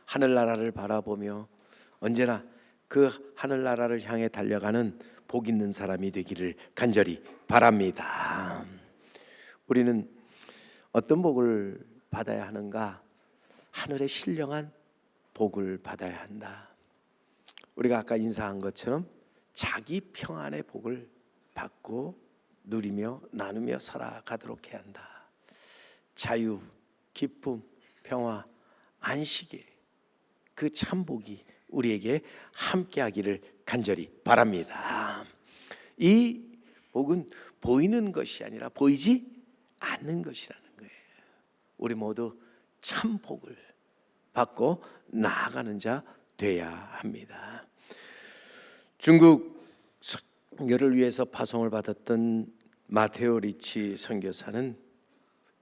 하늘나라를 바라보며 언제나 그 하늘나라를 향해 달려가는 복 있는 사람이 되기를 간절히 바랍니다. 우리는 어떤 복을 받아야 하는가? 하늘의 신령한 복을 받아야 한다. 우리가 아까 인사한 것처럼 자기 평안의 복을 받고 누리며 나누며 살아가도록 해야 한다. 자유, 기쁨, 평화, 안식의 그 참복이 우리에게 함께하기를 간절히 바랍니다. 이 복은 보이는 것이 아니라 보이지 않는 것이라는 거예요. 우리 모두 참복을 받고 나아가는 자 돼야 합니다. 중국 선교를 위해서 파송을 받았던 마테오 리치 선교사는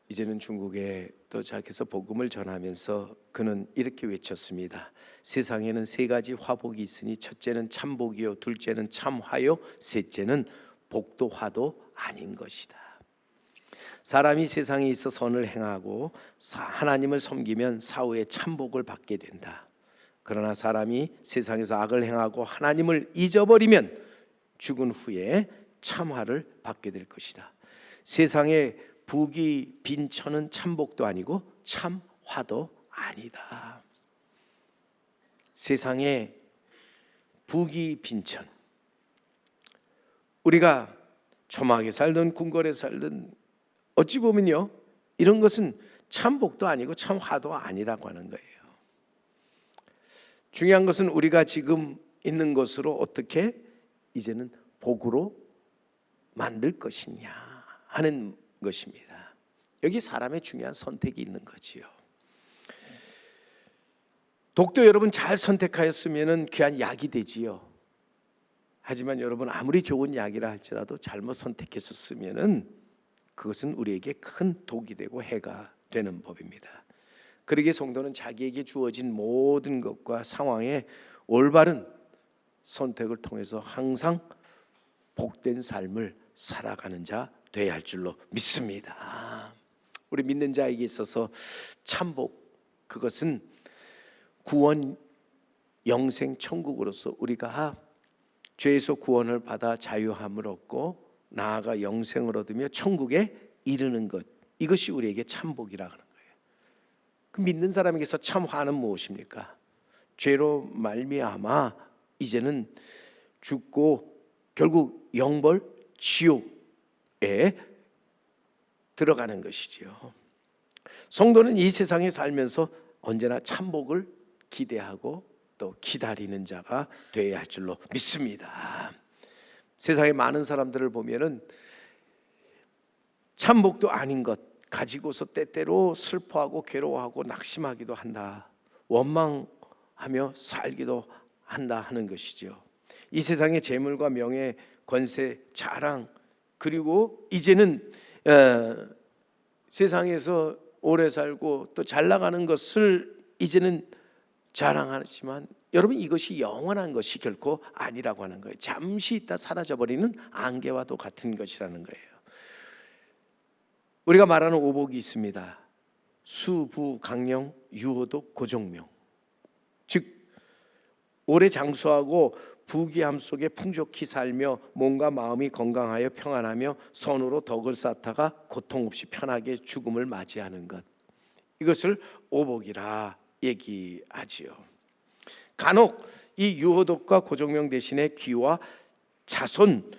이제는 중국에 도착해서 복음을 전하면서 그는 이렇게 외쳤습니다. 세상에는 세 가지 화복이 있으니 첫째는 참복이요, 둘째는 참화요, 셋째는 복도 화도 아닌 것이다. 사람이 세상에 있어 선을 행하고 하나님을 섬기면 사후에 참복을 받게 된다. 그러나 사람이 세상에서 악을 행하고 하나님을 잊어버리면 죽은 후에 참화를 받게 될 것이다. 세상에 북이 빈천은 참복도 아니고 참화도 아니다. 세상에 북이 빈천, 우리가 초막에 살든 궁궐에 살든 어찌 보면요, 이런 것은 참복도 아니고 참화도 아니라고 하는 거예요. 중요한 것은 우리가 지금 있는 것으로 어떻게 이제는 복으로 만들 것이냐 하는 것입니다. 여기 사람의 중요한 선택이 있는 거지요. 독도 여러분 잘 선택하였으면 귀한 약이 되지요. 하지만 여러분 아무리 좋은 약이라 할지라도 잘못 선택했었으면 그것은 우리에게 큰 독이 되고 해가 되는 법입니다. 그러기에 성도는 자기에게 주어진 모든 것과 상황에 올바른 선택을 통해서 항상 복된 삶을 살아가는 자 되어야 할 줄로 믿습니다. 우리 믿는 자에게 있어서 참복, 그것은 구원, 영생, 천국으로서 우리가 죄에서 구원을 받아 자유함을 얻고 나아가 영생을 얻으며 천국에 이르는 것, 이것이 우리에게 참복이라 하는 거예요. 그 믿는 사람에게서 참화는 무엇입니까? 죄로 말미암아 이제는 죽고 결국 영벌 지옥에 들어가는 것이지요. 성도는 이 세상에 살면서 언제나 참복을 기대하고 또 기다리는 자가 되어야 할 줄로 믿습니다. 세상에 많은 사람들을 보면은 참복도 아닌 것 가지고서 때때로 슬퍼하고 괴로워하고 낙심하기도 한다, 원망하며 살기도 한다 하는 것이죠. 이 세상의 재물과 명예, 권세, 자랑, 그리고 이제는 세상에서 오래 살고 또 잘 나가는 것을 이제는 자랑하지만 여러분 이것이 영원한 것이 결코 아니라고 하는 거예요. 잠시 있다 사라져버리는 안개와도 같은 것이라는 거예요. 우리가 말하는 오복이 있습니다. 수, 부, 강령, 유호독, 고종명. 즉 오래 장수하고 부귀함 속에 풍족히 살며 몸과 마음이 건강하여 평안하며 선으로 덕을 쌓다가 고통 없이 편하게 죽음을 맞이하는 것, 이것을 오복이라 얘기하지요. 간혹 이 유호독과 고종명 대신에 귀와 자손,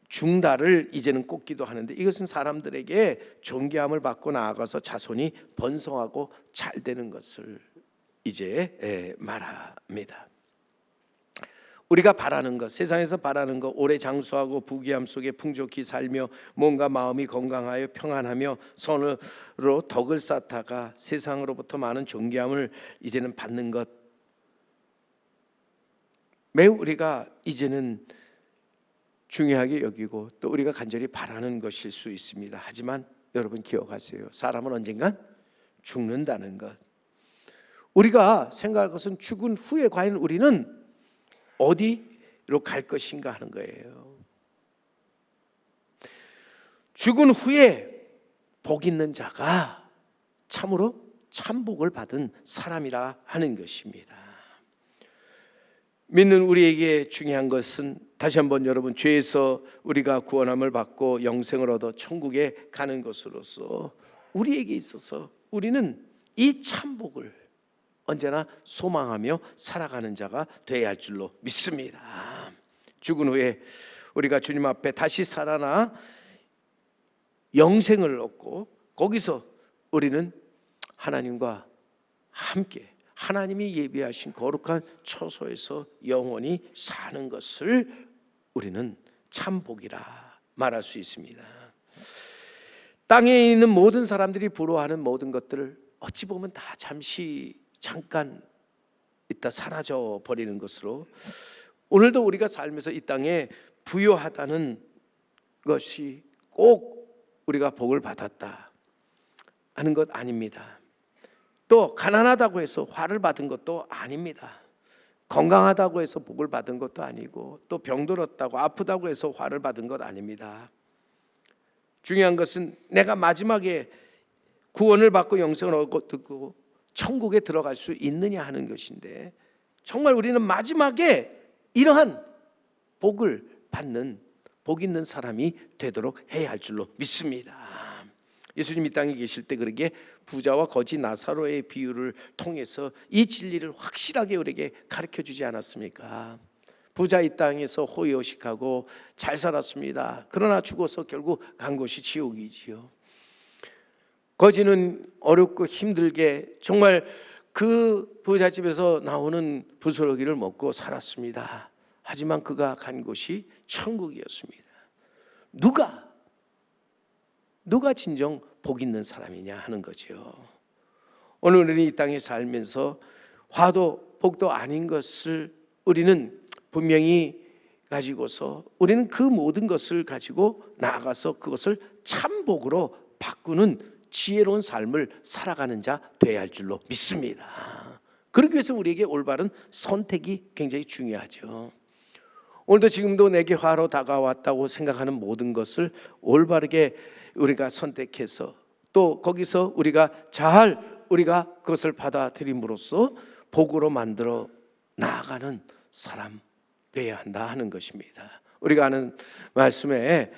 중다를 이제는 꼽기도 하는데 이것은 사람들에게 존귀함을 받고 나아가서 자손이 번성하고 잘 되는 것을 이제 말합니다. 우리가 바라는 것, 세상에서 바라는 것, 오래 장수하고 부귀함 속에 풍족히 살며 몸과 마음이 건강하여 평안하며 선으로 덕을 쌓다가 세상으로부터 많은 존귀함을 이제는 받는 것, 매우 우리가 이제는 중요하게 여기고 또 우리가 간절히 바라는 것일 수 있습니다. 하지만 여러분 기억하세요. 사람은 언젠간 죽는다는 것. 우리가 생각할 것은 죽은 후에 과연 우리는 어디로 갈 것인가 하는 거예요. 죽은 후에 복 있는 자가 참으로 참복을 받은 사람이라 하는 것입니다. 믿는 우리에게 중요한 것은 다시 한번 여러분, 죄에서 우리가 구원함을 받고 영생을 얻어 천국에 가는 것으로서 우리에게 있어서 우리는 이 참복을 언제나 소망하며 살아가는 자가 되어야 할 줄로 믿습니다. 죽은 후에 우리가 주님 앞에 다시 살아나 영생을 얻고 거기서 우리는 하나님과 함께 하나님이 예비하신 거룩한 처소에서 영원히 사는 것을 우리는 참복이라 말할 수 있습니다. 땅에 있는 모든 사람들이 부러워하는 모든 것들을 어찌 보면 다 잠깐 있다 사라져 버리는 것으로 오늘도 우리가 살면서 이 땅에 부유하다는 것이 꼭 우리가 복을 받았다 하는 것 아닙니다. 또 가난하다고 해서 화를 받은 것도 아닙니다. 건강하다고 해서 복을 받은 것도 아니고 또 병들었다고 아프다고 해서 화를 받은 것 아닙니다. 중요한 것은 내가 마지막에 구원을 받고 영생을 얻고 천국에 들어갈 수 있느냐 하는 것인데, 정말 우리는 마지막에 이러한 복을 받는 복 있는 사람이 되도록 해야 할 줄로 믿습니다. 예수님 이 땅에 계실 때 그러게 부자와 거지 나사로의 비유를 통해서 이 진리를 확실하게 우리에게 가르쳐 주지 않았습니까? 부자 이 땅에서 호의호식하고 잘 살았습니다. 그러나 죽어서 결국 간 곳이 지옥이지요. 거지는 어렵고 힘들게 정말 그 부잣집에서 나오는 부스러기를 먹고 살았습니다. 하지만 그가 간 곳이 천국이었습니다. 누가 진정 복 있는 사람이냐 하는 거죠. 오늘 우리는 이 땅에 살면서 화도 복도 아닌 것을 우리는 분명히 가지고서 우리는 그 모든 것을 가지고 나아가서 그것을 참복으로 바꾸는 지혜로운 삶을 살아가는 자 되어야 할 줄로 믿습니다. 그러기 위해서 우리에게 올바른 선택이 굉장히 중요하죠. 오늘도 지금도 내게 화로 다가왔다고 생각하는 모든 것을 올바르게 우리가 선택해서 또 거기서 우리가 그것을 받아들임으로써 복으로 만들어 나아가는 사람 되어야 한다 하는 것입니다. 우리가 아는 말씀에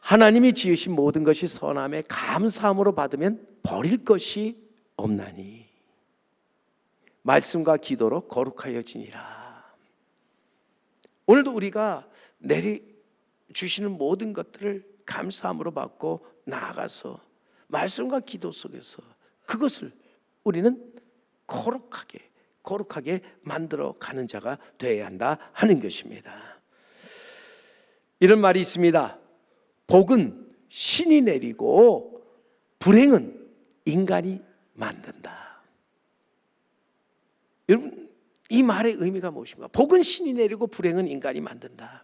하나님이 지으신 모든 것이 선함에 감사함으로 받으면 버릴 것이 없나니 말씀과 기도로 거룩하여지니라. 오늘도 우리가 내려주시는 모든 것들을 감사함으로 받고 나아가서 말씀과 기도 속에서 그것을 우리는 거룩하게 만들어 가는 자가 되어야 한다 하는 것입니다. 이런 말이 있습니다. 복은 신이 내리고 불행은 인간이 만든다. 여러분, 이 말의 의미가 무엇입니까? 복은 신이 내리고 불행은 인간이 만든다.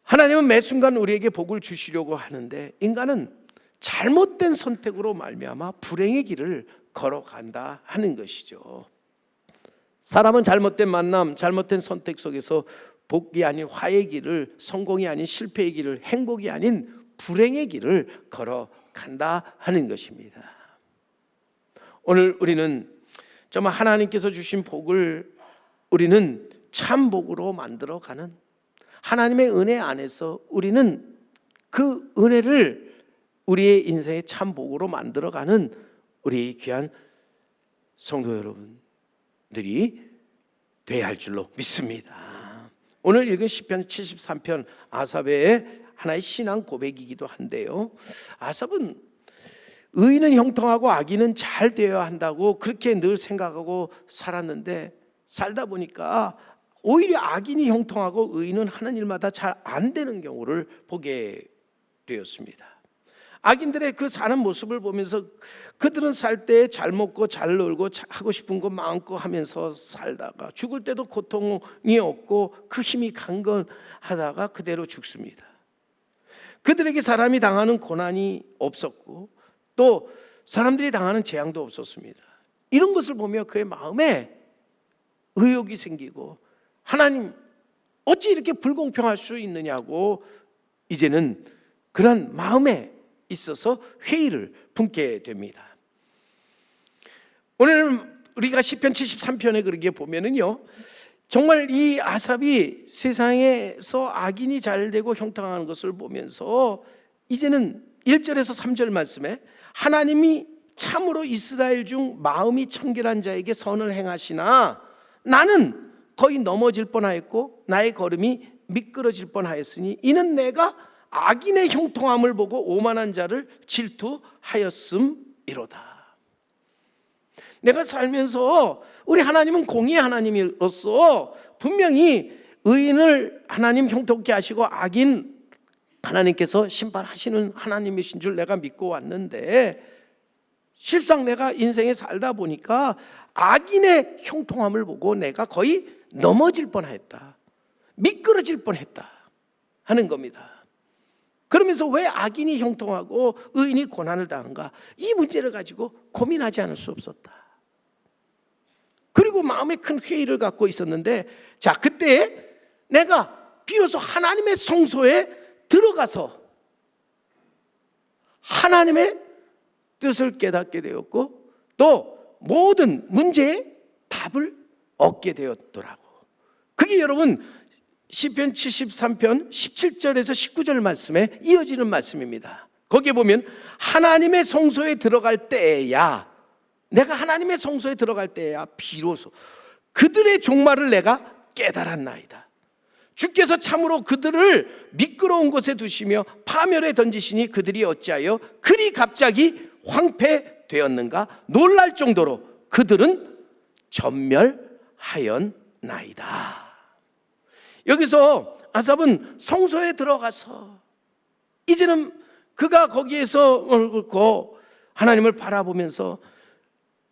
하나님은 매 순간 우리에게 복을 주시려고 하는데 인간은 잘못된 선택으로 말미암아 불행의 길을 걸어간다 하는 것이죠. 사람은 잘못된 만남, 잘못된 선택 속에서 복이 아닌 화의 길을, 성공이 아닌 실패의 길을, 행복이 아닌 불행의 길을 걸어간다 하는 것입니다. 오늘 우리는 정말 하나님께서 주신 복을 우리는 참 복으로 만들어가는 하나님의 은혜 안에서 우리는 그 은혜를 우리의 인생의 참 복으로 만들어가는 우리 귀한 성도 여러분들이 되어야 할 줄로 믿습니다. 오늘 읽은 시편 73편 아삽의 하나의 신앙 고백이기도 한데요, 아삽은 의인은 형통하고 악인은 잘 되어야 한다고 그렇게 늘 생각하고 살았는데 살다 보니까 오히려 악인이 형통하고 의인은 하는 일마다 잘 안 되는 경우를 보게 되었습니다. 악인들의 그 사는 모습을 보면서 그들은 살 때 잘 먹고 잘 놀고 하고 싶은 거 마음껏 하면서 살다가 죽을 때도 고통이 없고 그 힘이 강건하다가 그대로 죽습니다. 그들에게 사람이 당하는 고난이 없었고 또 사람들이 당하는 재앙도 없었습니다. 이런 것을 보며 그의 마음에 의욕이 생기고 하나님 어찌 이렇게 불공평할 수 있느냐고 이제는 그런 마음에 있어서 회의를 품게 됩니다. 오늘 우리가 시편 73편에 그렇게 보면은요, 정말 이 아삽이 세상에서 악인이 잘 되고 형통하는 것을 보면서 이제는 1절에서 3절 말씀에 하나님이 참으로 이스라엘 중 마음이 청결한 자에게 선을 행하시나 나는 거의 넘어질 뻔하였고 나의 걸음이 미끄러질 뻔하였으니 이는 내가 악인의 형통함을 보고 오만한 자를 질투하였음이로다. 내가 살면서 우리 하나님은 공의의 하나님으로서 분명히 의인을 하나님 형통케 하시고 악인 하나님께서 심판하시는 하나님이신 줄 내가 믿고 왔는데, 실상 내가 인생에 살다 보니까 악인의 형통함을 보고 내가 거의 넘어질 뻔했다, 미끄러질 뻔했다 하는 겁니다. 그러면서 왜 악인이 형통하고 의인이 고난을 당한가, 이 문제를 가지고 고민하지 않을 수 없었다. 그리고 마음에 큰 회의를 갖고 있었는데, 자, 그때 내가 비로소 하나님의 성소에 들어가서 하나님의 뜻을 깨닫게 되었고 또 모든 문제의 답을 얻게 되었더라고. 그게 여러분 시편 73편 17절에서 19절 말씀에 이어지는 말씀입니다. 거기에 보면 하나님의 성소에 들어갈 때야, 내가 하나님의 성소에 들어갈 때야 비로소 그들의 종말을 내가 깨달았나이다. 주께서 참으로 그들을 미끄러운 곳에 두시며 파멸에 던지시니 그들이 어찌하여 그리 갑자기 황폐되었는가, 놀랄 정도로 그들은 전멸하였나이다. 여기서 아삽은 성소에 들어가서 이제는 그가 거기에서 옳고 하나님을 바라보면서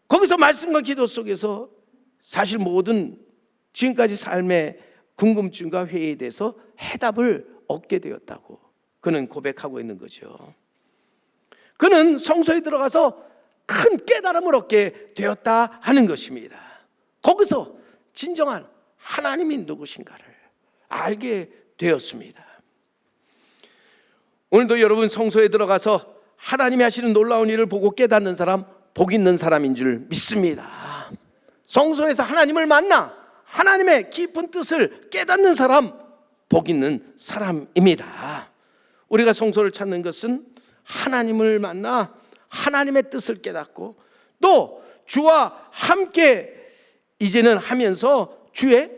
거기서 말씀과 기도 속에서 사실 모든 지금까지 삶의 궁금증과 회의에 대해서 해답을 얻게 되었다고 그는 고백하고 있는 거죠. 그는 성소에 들어가서 큰 깨달음을 얻게 되었다 하는 것입니다. 거기서 진정한 하나님이 누구신가를 알게 되었습니다. 오늘도 여러분 성소에 들어가서 하나님이 하시는 놀라운 일을 보고 깨닫는 사람, 복 있는 사람인 줄 믿습니다. 성소에서 하나님을 만나 하나님의 깊은 뜻을 깨닫는 사람, 복 있는 사람입니다. 우리가 성소를 찾는 것은 하나님을 만나 하나님의 뜻을 깨닫고 또 주와 함께 이제는 하면서 주의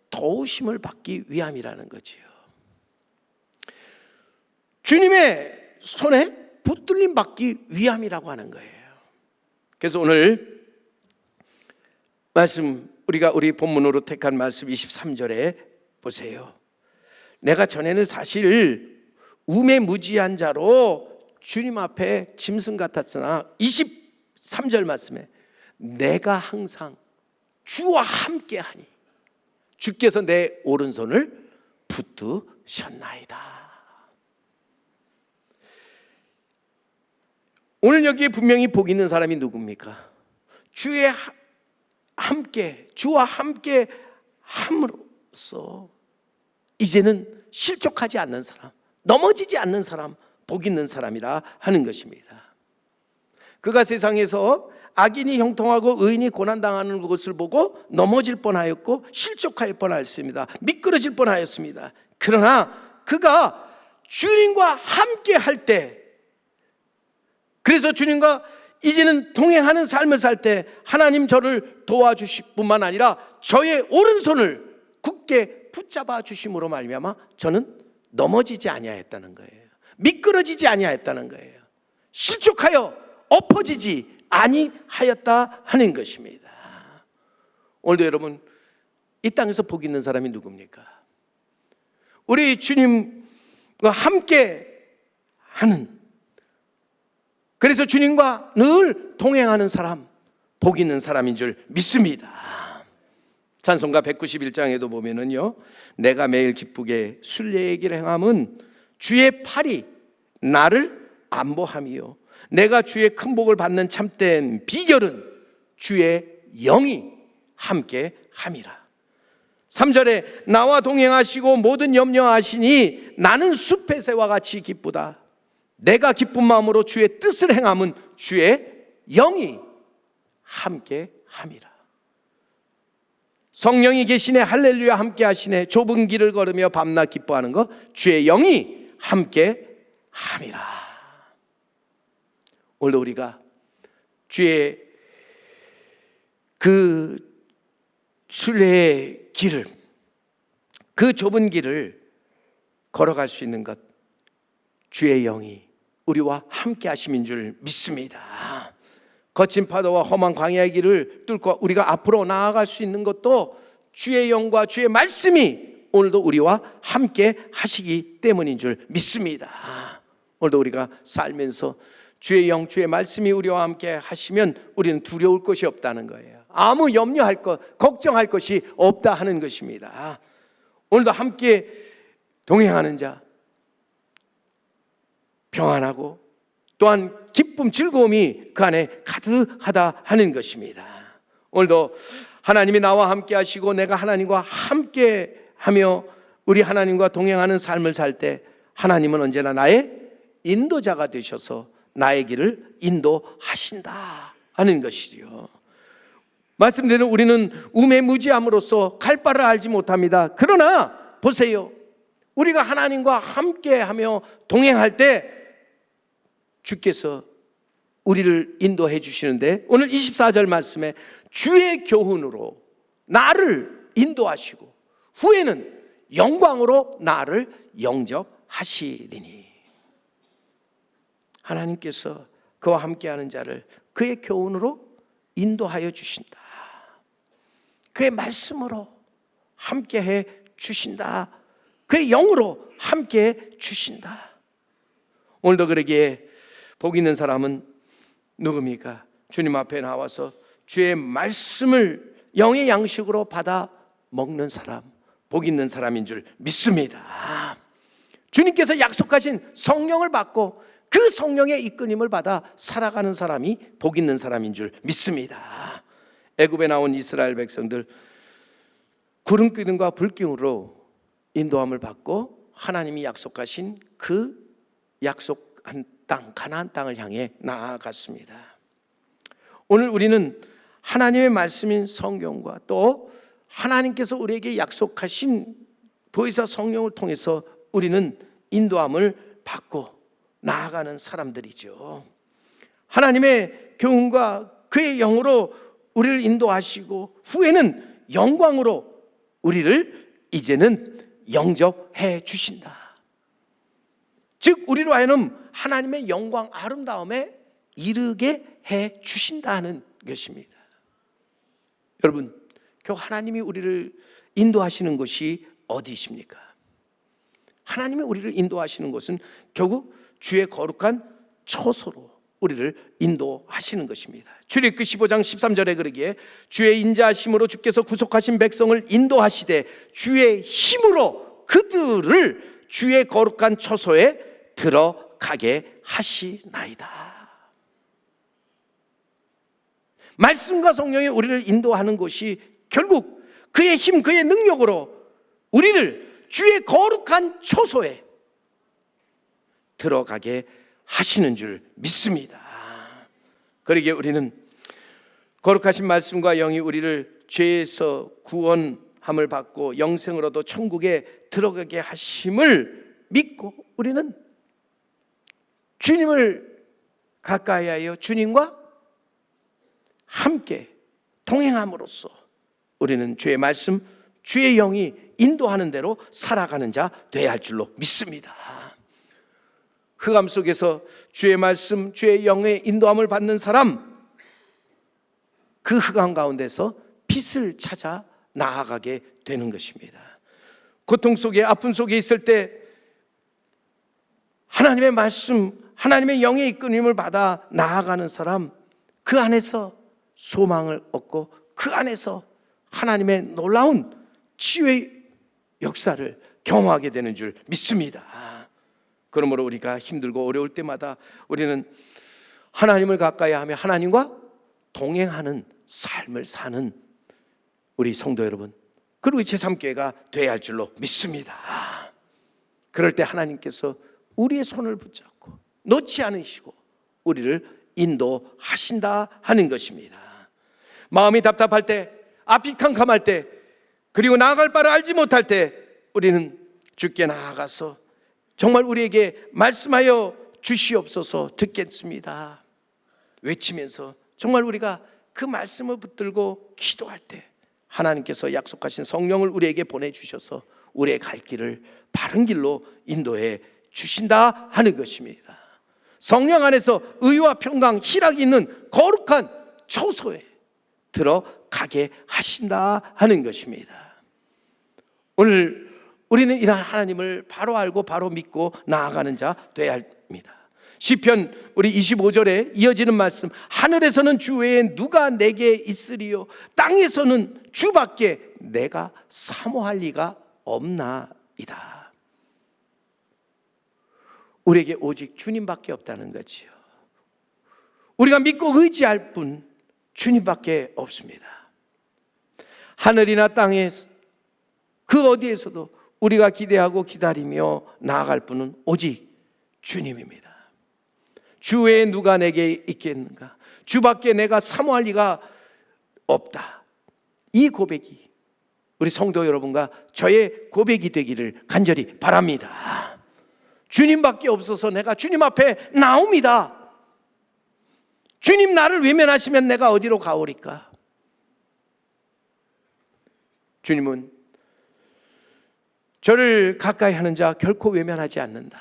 도우심을 받기 위함이라는 거지요. 주님의 손에 붙들림 받기 위함이라고 하는 거예요. 그래서 오늘 말씀, 우리가 우리 본문으로 택한 말씀 23절에 보세요. 내가 전에는 사실 우매무지한 자로 주님 앞에 짐승 같았으나 23절 말씀에 내가 항상 주와 함께하니 주께서 내 오른손을 붙드셨나이다. 오늘 여기에 분명히 복 있는 사람이 누굽니까? 주와 함께 함으로써 이제는 실족하지 않는 사람, 넘어지지 않는 사람, 복 있는 사람이라 하는 것입니다. 그가 세상에서 악인이 형통하고 의인이 고난당하는 것을 보고 넘어질 뻔하였고 실족할 뻔하였습니다. 미끄러질 뻔하였습니다. 그러나 그가 주님과 함께 할 때, 그래서 주님과 이제는 동행하는 삶을 살 때 하나님 저를 도와주실 뿐만 아니라 저의 오른손을 굳게 붙잡아 주심으로 말미암아 저는 넘어지지 아니하였다는 거예요. 미끄러지지 아니하였다는 거예요. 실족하여 엎어지지 아니하였다 하는 것입니다. 오늘도 여러분 이 땅에서 복 있는 사람이 누굽니까? 우리 주님과 함께 하는, 그래서 주님과 늘 동행하는 사람, 복 있는 사람인 줄 믿습니다. 찬송가 191장에도 보면은요, 내가 매일 기쁘게 순례의 길 행함은 주의 팔이 나를 안보함이요 내가 주의 큰 복을 받는 참된 비결은 주의 영이 함께 함이라. 3절에 나와 동행하시고 모든 염려하시니 나는 숲의 새와 같이 기쁘다. 내가 기쁜 마음으로 주의 뜻을 행함은 주의 영이 함께 함이라. 성령이 계시네, 할렐루야, 함께 하시네. 좁은 길을 걸으며 밤낮 기뻐하는 것, 주의 영이 함께 함이라. 오늘도 우리가 주의 그 순례의 길을, 그 좁은 길을 걸어갈 수 있는 것, 주의 영이 우리와 함께 하심인 줄 믿습니다. 거친 파도와 험한 광야의 길을 뚫고 우리가 앞으로 나아갈 수 있는 것도 주의 영과 주의 말씀이 오늘도 우리와 함께 하시기 때문인 줄 믿습니다. 오늘도 우리가 살면서 주의 영, 주의 말씀이 우리와 함께 하시면 우리는 두려울 것이 없다는 거예요. 아무 염려할 것, 걱정할 것이 없다 하는 것입니다. 오늘도 함께 동행하는 자, 평안하고 또한 기쁨, 즐거움이 그 안에 가득하다 하는 것입니다. 오늘도 하나님이 나와 함께 하시고 내가 하나님과 함께 하며 우리 하나님과 동행하는 삶을 살 때 하나님은 언제나 나의 인도자가 되셔서 나의 길을 인도하신다 하는 것이지요. 말씀대로 우리는 우매무지함으로써 갈 바를 알지 못합니다. 그러나 보세요, 우리가 하나님과 함께하며 동행할 때 주께서 우리를 인도해 주시는데, 오늘 24절 말씀에 주의 교훈으로 나를 인도하시고 후에는 영광으로 나를 영접하시리니. 하나님께서 그와 함께하는 자를 그의 교훈으로 인도하여 주신다. 그의 말씀으로 함께해 주신다. 그의 영으로 함께해 주신다. 오늘도 그러기에 복 있는 사람은 누굽니까? 주님 앞에 나와서 주의 말씀을 영의 양식으로 받아 먹는 사람, 복 있는 사람인 줄 믿습니다. 주님께서 약속하신 성령을 받고 그 성령의 이끌림을 받아 살아가는 사람이 복 있는 사람인 줄 믿습니다. 애굽에 나온 이스라엘 백성들 구름 기둥과 불기둥으로 인도함을 받고 하나님이 약속하신 그 약속한 땅, 가나안 땅을 향해 나아갔습니다. 오늘 우리는 하나님의 말씀인 성경과 또 하나님께서 우리에게 약속하신 보혜사 성령을 통해서 우리는 인도함을 받고 나아가는 사람들이죠. 하나님의 교훈과 그의 영으로 우리를 인도하시고 후에는 영광으로 우리를 이제는 영접해 주신다. 즉 우리로 하여금 하나님의 영광 아름다움에 이르게 해 주신다는 것입니다. 여러분, 결국 하나님이 우리를 인도하시는 곳이 어디십니까? 하나님이 우리를 인도하시는 곳은 결국 주의 거룩한 처소로 우리를 인도하시는 것입니다. 출애굽기 15장 13절에 그러기에 주의 인자하심으로 주께서 구속하신 백성을 인도하시되 주의 힘으로 그들을 주의 거룩한 처소에 들어가게 하시나이다. 말씀과 성령이 우리를 인도하는 것이 결국 그의 힘, 그의 능력으로 우리를 주의 거룩한 처소에 들어가게 하시는 줄 믿습니다. 그러기에 우리는 거룩하신 말씀과 영이 우리를 죄에서 구원함을 받고 영생으로도 천국에 들어가게 하심을 믿고 우리는 주님을 가까이 하여 주님과 함께 동행함으로써 우리는 주의 말씀, 주의 영이 인도하는 대로 살아가는 자 되어야 할 줄로 믿습니다. 흑암 속에서 주의 말씀, 주의 영의 인도함을 받는 사람, 그 흑암 가운데서 빛을 찾아 나아가게 되는 것입니다. 고통 속에, 아픔 속에 있을 때 하나님의 말씀, 하나님의 영의 이끌림을 받아 나아가는 사람, 그 안에서 소망을 얻고 그 안에서 하나님의 놀라운 치유의 역사를 경험하게 되는 줄 믿습니다. 그러므로 우리가 힘들고 어려울 때마다 우리는 하나님을 가까이 하며 하나님과 동행하는 삶을 사는 우리 성도 여러분, 그리고 제3교회가 되어야 할 줄로 믿습니다. 그럴 때 하나님께서 우리의 손을 붙잡고 놓지 않으시고 우리를 인도하신다 하는 것입니다. 마음이 답답할 때, 앞이 캄캄할 때, 그리고 나아갈 바를 알지 못할 때 우리는 주께 나아가서 정말 우리에게 말씀하여 주시옵소서 듣겠습니다 외치면서 정말 우리가 그 말씀을 붙들고 기도할 때 하나님께서 약속하신 성령을 우리에게 보내주셔서 우리의 갈 길을 바른 길로 인도해 주신다 하는 것입니다. 성령 안에서 의와 평강, 희락이 있는 거룩한 초소에 들어가게 하신다 하는 것입니다. 오늘 우리는 이러한 하나님을 바로 알고 바로 믿고 나아가는 자 되어야 합니다. 시편 우리 25절에 이어지는 말씀, 하늘에서는 주 외에 누가 내게 있으리요, 땅에서는 주밖에 내가 사모할 리가 없나이다. 우리에게 오직 주님밖에 없다는 거지요. 우리가 믿고 의지할 분 주님밖에 없습니다. 하늘이나 땅에 그 어디에서도 우리가 기대하고 기다리며 나아갈 분은 오직 주님입니다. 주 외에 누가 내게 있겠는가? 주밖에 내가 사모할 리가 없다. 이 고백이 우리 성도 여러분과 저의 고백이 되기를 간절히 바랍니다. 주님밖에 없어서 내가 주님 앞에 나옵니다. 주님 나를 외면하시면 내가 어디로 가오리까? 주님은 저를 가까이 하는 자 결코 외면하지 않는다.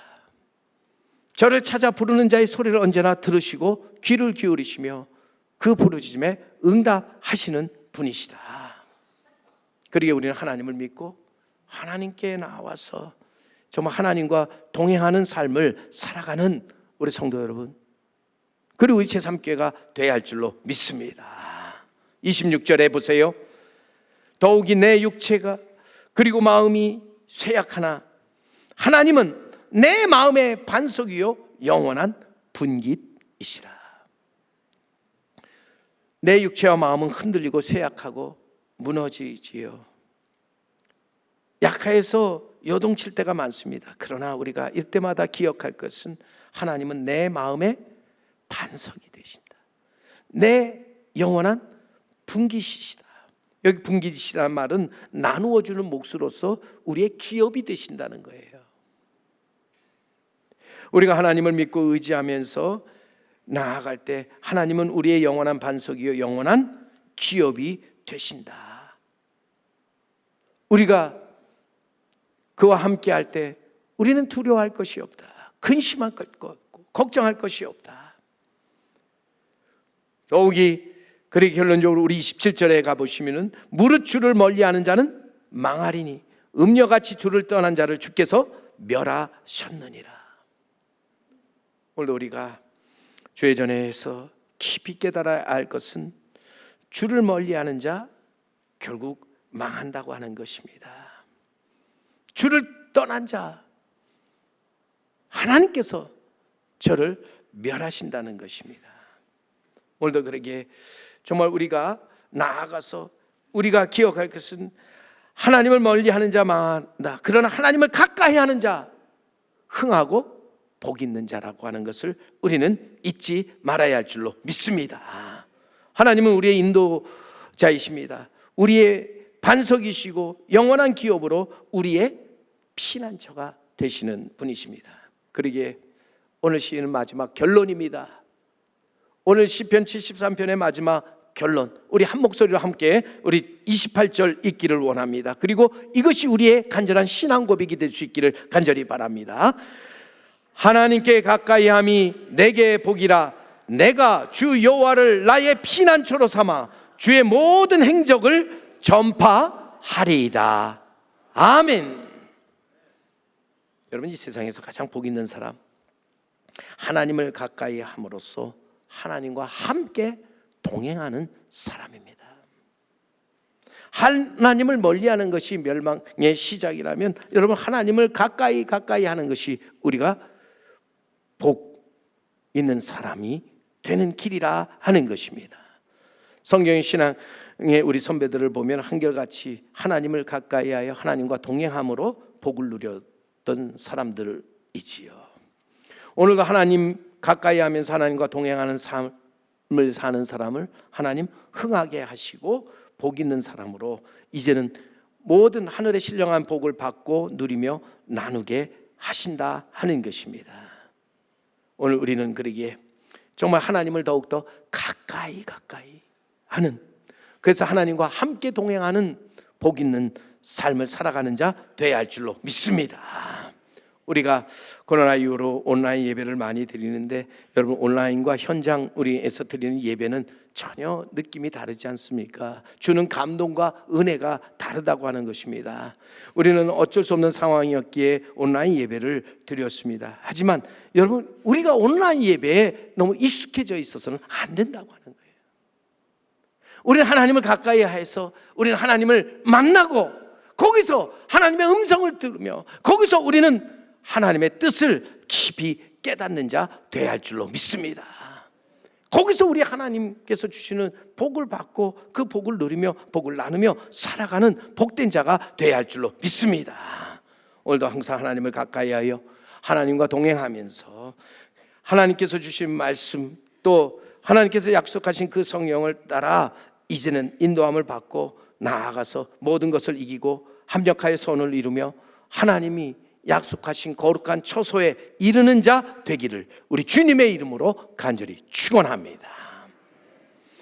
저를 찾아 부르는 자의 소리를 언제나 들으시고 귀를 기울이시며 그 부르짖음에 응답하시는 분이시다. 그러기에 우리는 하나님을 믿고 하나님께 나와서 정말 하나님과 동행하는 삶을 살아가는 우리 성도 여러분, 그리고 제3교회가 되어야 할 줄로 믿습니다. 26절에 보세요. 더욱이 내 육체가 그리고 마음이 쇠약하나 하나님은 내 마음의 반석이요 영원한 분깃이시라. 내 육체와 마음은 흔들리고 쇠약하고 무너지지요. 약해서 요동칠 때가 많습니다. 그러나 우리가 이때마다 기억할 것은 하나님은 내 마음의 반석이 되신다. 내 영원한 분깃이시다. 여기 분깃이시라는 말은 나누어주는 몫으로서 우리의 기업이 되신다는 거예요. 우리가 하나님을 믿고 의지하면서 나아갈 때 하나님은 우리의 영원한 반석이요 영원한 기업이 되신다. 우리가 그와 함께 할 때 우리는 두려워할 것이 없다. 근심할 것 없고 걱정할 것이 없다. 더욱이 그러기 결론적으로 우리 27절에 가보시면 무릇 주를 멀리하는 자는 망하리니 음녀같이 주를 떠난 자를 주께서 멸하셨느니라. 오늘도 우리가 주의 전에서 깊이 깨달아야 할 것은 주를 멀리하는 자 결국 망한다고 하는 것입니다. 주를 떠난 자 하나님께서 저를 멸하신다는 것입니다. 오늘도 그러기에 정말 우리가 나아가서 우리가 기억할 것은 하나님을 멀리하는 자 망한다. 그러나 하나님을 가까이 하는 자 흥하고 복 있는 자라고 하는 것을 우리는 잊지 말아야 할 줄로 믿습니다. 하나님은 우리의 인도자이십니다. 우리의 반석이시고 영원한 기업으로 우리의 피난처가 되시는 분이십니다. 그러기에 오늘 시인은 마지막 결론입니다. 오늘 시편 73편의 마지막 결론, 우리 한 목소리로 함께 우리 28절 읽기를 원합니다. 그리고 이것이 우리의 간절한 신앙 고백이 될 수 있기를 간절히 바랍니다. 하나님께 가까이함이 내게 복이라. 내가 주 여호와를 나의 피난처로 삼아 주의 모든 행적을 전파하리이다. 아멘. 여러분, 이 세상에서 가장 복 있는 사람, 하나님을 가까이 함으로써 하나님과 함께 동행하는 사람입니다. 하나님을 멀리하는 것이 멸망의 시작이라면 여러분, 하나님을 가까이 하는 것이 우리가 복 있는 사람이 되는 길이라 하는 것입니다. 성경의 신앙의 우리 선배들을 보면 한결같이 하나님을 가까이하여 하나님과 동행함으로 복을 누렸던 사람들이지요. 오늘도 하나님 가까이 하면서 하나님과 동행하는 삶을 사는 사람을 하나님 흥하게 하시고 복 있는 사람으로 이제는 모든 하늘의 신령한 복을 받고 누리며 나누게 하신다 하는 것입니다. 오늘 우리는 그러기에 정말 하나님을 더욱더 가까이 하는, 그래서 하나님과 함께 동행하는 복 있는 삶을 살아가는 자 되어야 할 줄로 믿습니다. 우리가 코로나 이후로 온라인 예배를 많이 드리는데 여러분, 온라인과 현장 우리에서 드리는 예배는 전혀 느낌이 다르지 않습니까? 주는 감동과 은혜가 다르다고 하는 것입니다. 우리는 어쩔 수 없는 상황이었기에 온라인 예배를 드렸습니다. 하지만 여러분, 우리가 온라인 예배에 너무 익숙해져 있어서는 안 된다고 하는 거예요. 우리는 하나님을 가까이 해서 우리는 하나님을 만나고 거기서 하나님의 음성을 들으며 거기서 우리는 하나님의 뜻을 깊이 깨닫는 자 되어야 할 줄로 믿습니다. 거기서 우리 하나님께서 주시는 복을 받고 그 복을 누리며 복을 나누며 살아가는 복된 자가 되어야 할 줄로 믿습니다. 오늘도 항상 하나님을 가까이 하여 하나님과 동행하면서 하나님께서 주신 말씀, 또 하나님께서 약속하신 그 성령을 따라 이제는 인도함을 받고 나아가서 모든 것을 이기고 합력하여 선을 이루며 하나님이 약속하신 거룩한 처소에 이르는 자 되기를 우리 주님의 이름으로 간절히 축원합니다.